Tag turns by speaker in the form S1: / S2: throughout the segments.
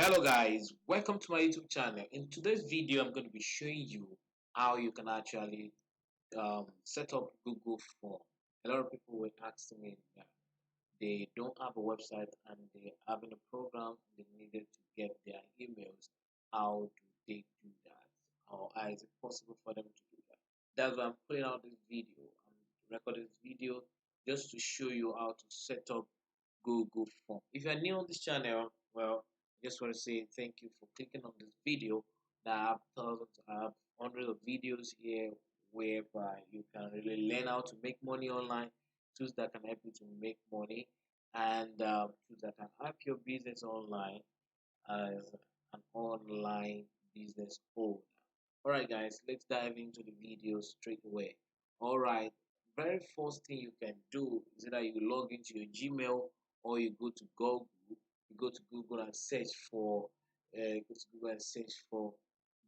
S1: Hello guys, welcome to my YouTube channel. In today's video, I'm going to be showing you how you can actually set up Google Form. A lot of people were asking me that they don't have a website and they're having a program they needed to get their emails. How do they do that? Or how is it possible for them to do that? That's why I'm putting out this video. I'm recording this video just to show you how to set up Google Form. If you're new on this channel, well, I just want to say thank you for clicking on this video. That I have thousands, I have hundreds of videos here whereby you can really learn how to make money online, tools that can help you to make money, and tools that can help your business online as an online business owner. All right, guys, let's dive into the video straight away. All right, very first thing you can do is that you log into your Gmail or you go to Google. You go to Google and search for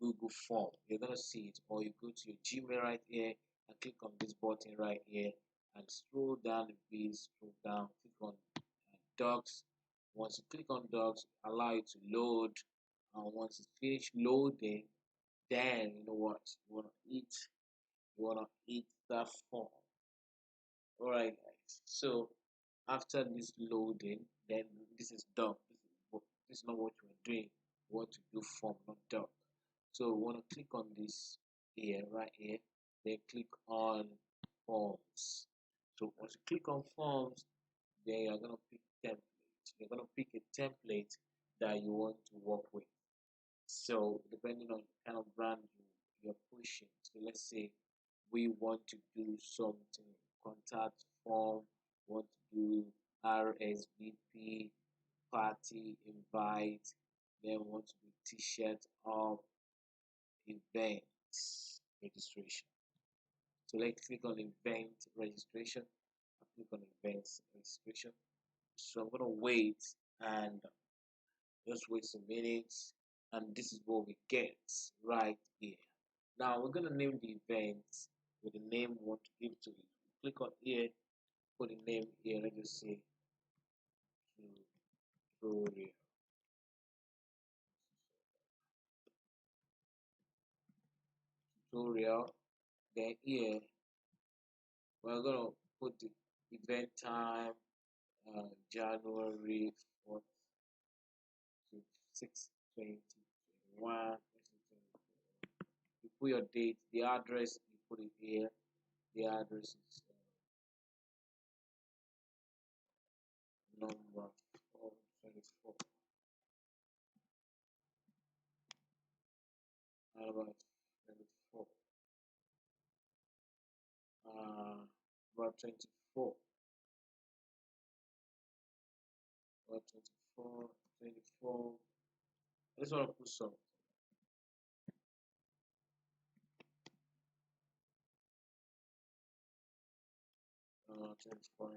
S1: Google Form. You're gonna see it, or you go to your Gmail right here and click on this button right here and scroll down a bit, scroll down, click on Docs. Once you click on Docs, allow it to load, and once it's finished loading, then you know what you wanna eat that form. All right, guys. So after this loading, then this is done. This is not what you are doing. You want to do form, not doc. So we want to click on this here, right here. Then click on forms. So once you click on forms, then you're gonna pick template. You're gonna pick a template that you want to work with. So depending on the kind of brand you're pushing. So let's say we want to do something contact form, want to do RSVP, party invite, then want to do t-shirt of events registration. So let's click on event registration. I click on events registration. So I'm gonna wait and just wait some minutes, and this is what we get right here. Now we're gonna name the event with the name we want to give to it. Click on here, put the name here. Let's just say tutorial. Tutorial. Then here we're gonna put the event time, January 4th to 6th, 2021. You put your date, the address, you put it here. The address is number 424. About 24. About 24. About 24. 24. I just want to put some. 24.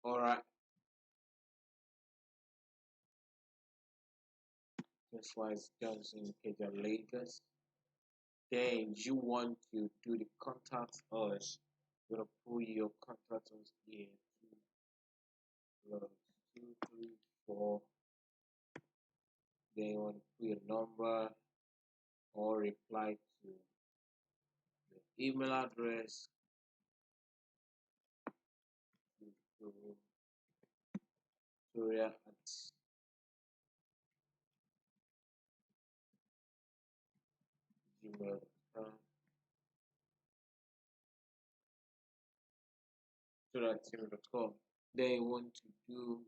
S1: All right. 24 is Johnson, KJ Lagos. Then you want to do the contact us. You're gonna put your contact us here. 2, 3, 4. Then you want to put your number or reply to your email address. Tutorial at gmail.com. Gmail.com. Then you want to do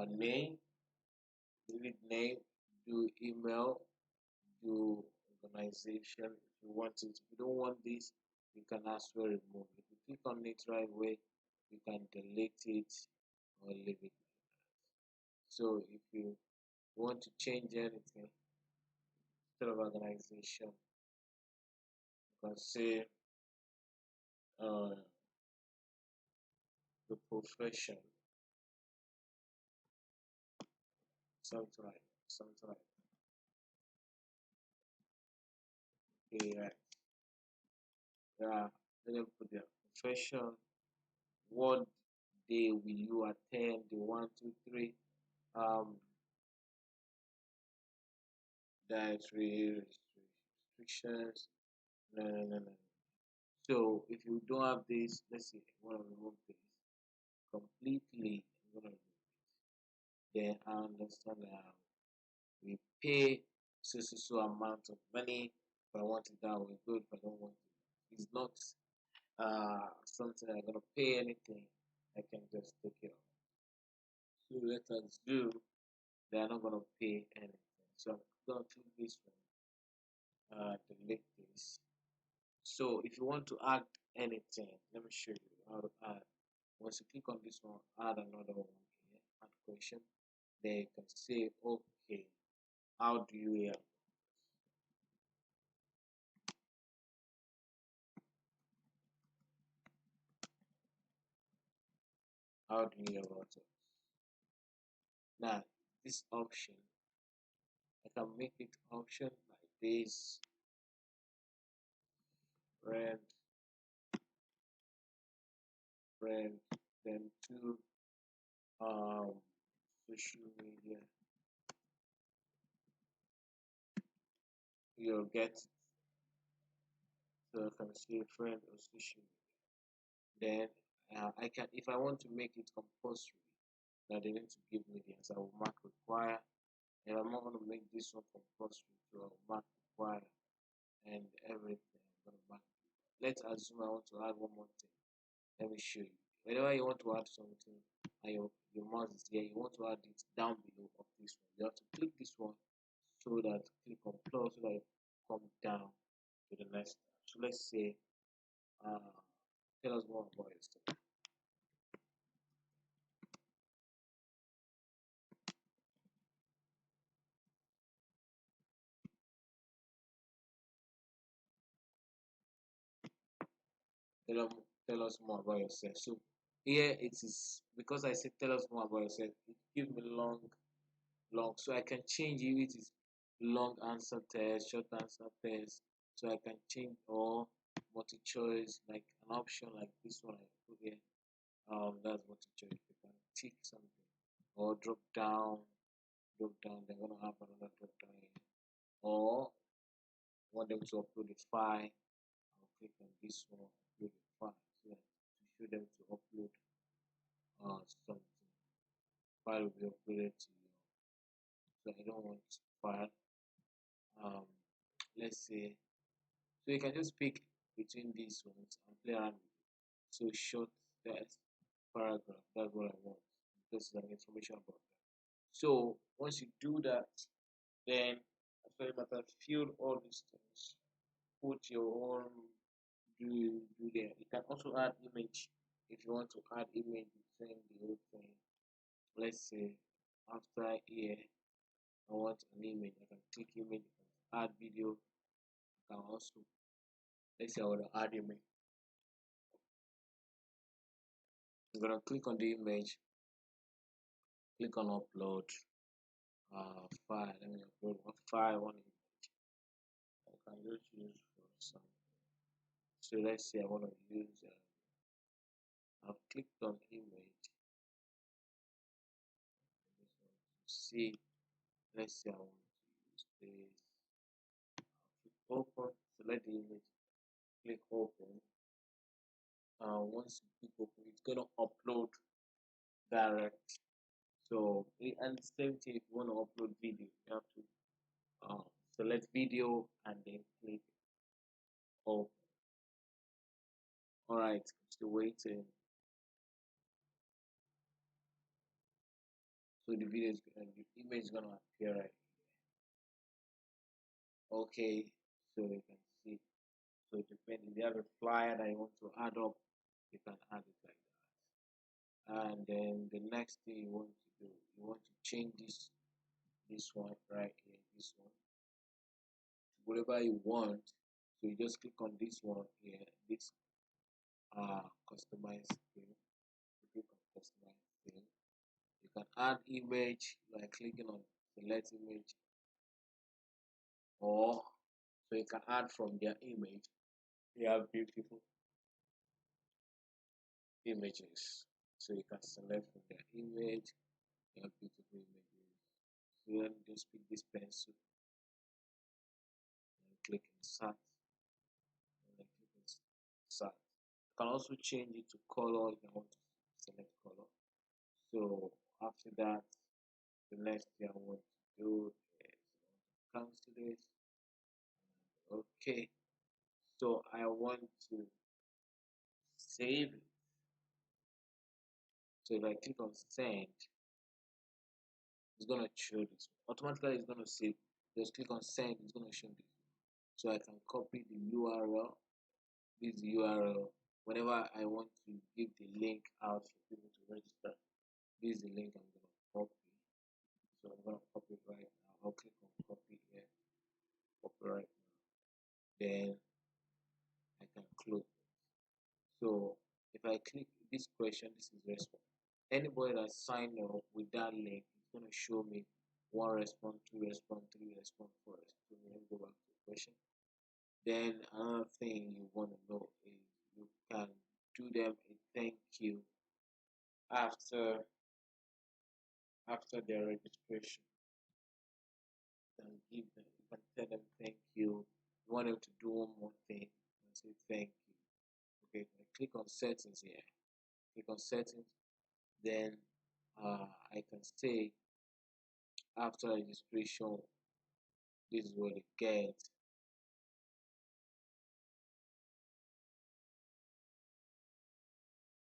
S1: name, delete name, do email, do organization if you want it. If you don't want this, you can as well remove it. If you click on it right away, you can delete it or leave it. So if you want to change anything instead of organization, you can say the profession, something like okay, right. let them put their profession, what day will you attend, the 1, 2, 3, um, dietary restrictions. No. So if you don't have this, let's say I want to remove this completely, I'm gonna remove it. Then I understand that we pay so amount of money. If I want it that way, good. If I don't want it, it's not something I'm gonna pay anything. I can just take it off. So let us do. They are not gonna pay anything. So I'm gonna click this one. Delete this. So if you want to add anything, let me show you how to add. Once you click on this one, add another one here, add question. Then you can say, okay, how do you help? How do you help us? Now, this option, I can make it option like this, friend, friend, then to social media. You'll get, so I can say friend or social media. Then I can, if I want to make it compulsory, that they need to give me the answer, I will mark require. And I'm not going to make this one compulsory, so I'll mark require and everything. I'm going to mark. Let's assume I want to add one more thing. Let me show you. Whenever you want to add something and your mouse is here, you want to add it down below of this one. You have to click this one so that click on plus so that it come down to the next tab. So let's say tell us more about yourself. Tell us more about yourself. So here it is, because I said tell us more about yourself, it gives me long. So I can change if it is long answer test, short answer test. So I can change, or multi choice, like an option like this one I put here. That's multi choice. You can tick something or drop down. They're gonna have another drop down here. Or want them to upload a file. I'll click on this one, upload a file, so that to show them to upload something. File will be uploaded to you. So I don't want file. Um, let's say, so you can just pick between these ones and play around with it. So short text, paragraph, that's what I want, because there's information about that. So once you do that, then after you matter fill all these things, put your own, do there. You can also add image if you want to add image within the whole thing. Let's say after here I want an image, I can click image, I can add video, I can also, let's say I want to add image. I'm gonna click on the image, click on upload file. Let me upload one file, one image. I can just use for something. So let's say I want to use. I've clicked on image. I just want to see. Let's say I want to use this. I'll click open. Select the image. Click open. Once you click open, it's gonna upload direct. So and the same thing if you want to upload video, you have to select video and then click open. Alright, still waiting. So the video is gonna, the image is gonna appear right here. Okay, so you can see. So it depends. If you have a flyer that you want to add up, you can add it like that. And then the next thing you want to do, you want to change this one right here, this one, whatever you want. So you just click on this one here, this customize thing. You click on customize thing. You can add image by clicking on select image, or so you can add from their image. They have beautiful images. So you can select from their image. They have beautiful images. So let me just pick this pencil and click insert. And then click insert. You can also change it to color if you want to select color. So after that, the next thing I want to do is cancel this. Okay. So I want to save it. So if I click on send, it's gonna show this. Automatically it's gonna save. Just click on send, it's gonna show this. So I can copy the URL, this URL. Whenever I want to give the link out for people to register, this is the link I'm gonna copy. So I'm gonna copy it right now. I'll click on copy here, copy right now. Then I can close it. So if I click this question, this is response. Anybody that signed up with that link, it's going to show me 1 response, 2 response, 3 response, 4 response. So let me go back to the question. Then another thing you want to know is you can do them a thank you after their registration. You can give them, you can tell them thank you. You want them to do one more thing and say thank you. Okay, I click on settings here. Click on settings. Then I can say after registration, this is what they get.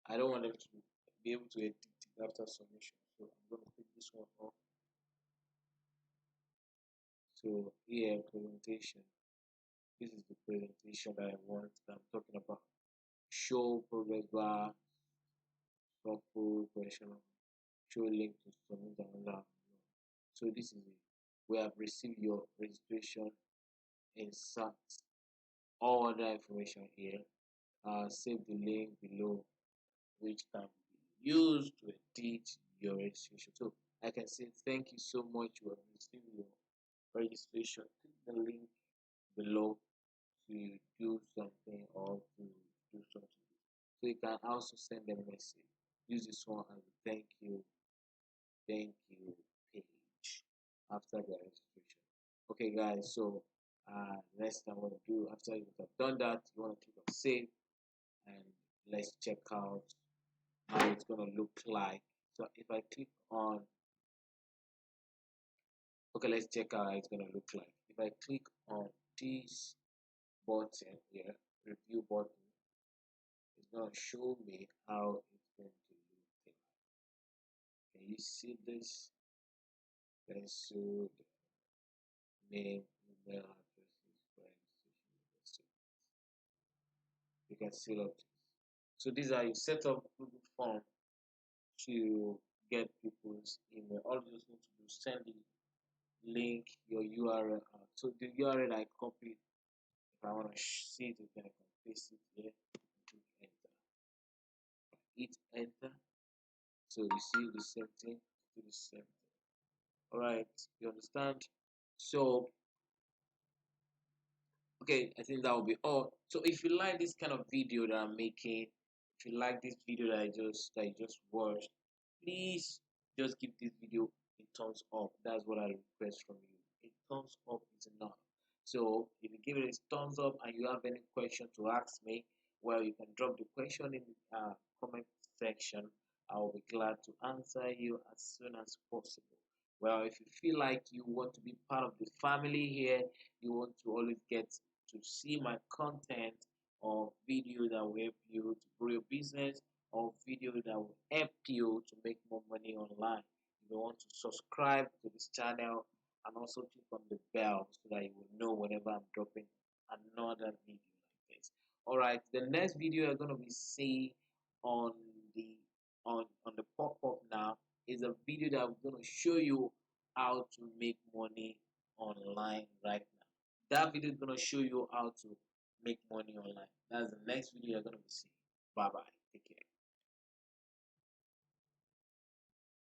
S1: I don't want them to be able to edit it after submission, so I'm going to pick this one off. So here, presentation. This is the presentation that I want, that I'm talking about. Show progress bar, shuffle question, show link to submit and allow. So this is it. We have received your registration. Insert all other information here. Save the link below, which can be used to edit your registration. So I can say thank you so much, you have received your registration. Click the link below to do something or to do something. So you can also send a message. Use this one as a thank you page after the registration. Okay guys, so next I want to do, after you have done that, you want to click on save, and let's check out how it's going to look like. So if I click on, okay, let's check out how it's going to look like. If I click on this button here, review button, it's going to show me how it's going to look like. Can you see this? Let's show the name, email addresses, registration. You can see up. So these are you set up Google form to get people's email. All you just need to do, send the link, your URL out. So the URL I copied, if I want to see it again, I can paste it here and click enter. Hit enter. So you see the same thing, do the same thing. Alright, you understand? So okay, I think that will be all. So if you like this kind of video that I'm making, if you like this video that you just watched, please just give this video a thumbs up. That's what I request from you. A thumbs up is enough. So if you give it a thumbs up and you have any question to ask me, well, you can drop the question in the comment section. I will be glad to answer you as soon as possible. Well, if you feel like you want to be part of the family here, you want to always get to see my content or video that will help you to grow your business, or video that will help you to make more money online. You want to subscribe to this channel and also click on the bell so that you will know whenever I'm dropping another video like this. Alright, the next video you're gonna be seeing on the the pop-up now is a video that I'm gonna show you how to make money online right now. That video is gonna show you how to make money online. That's the next video you're gonna be seeing. Bye bye. Take care.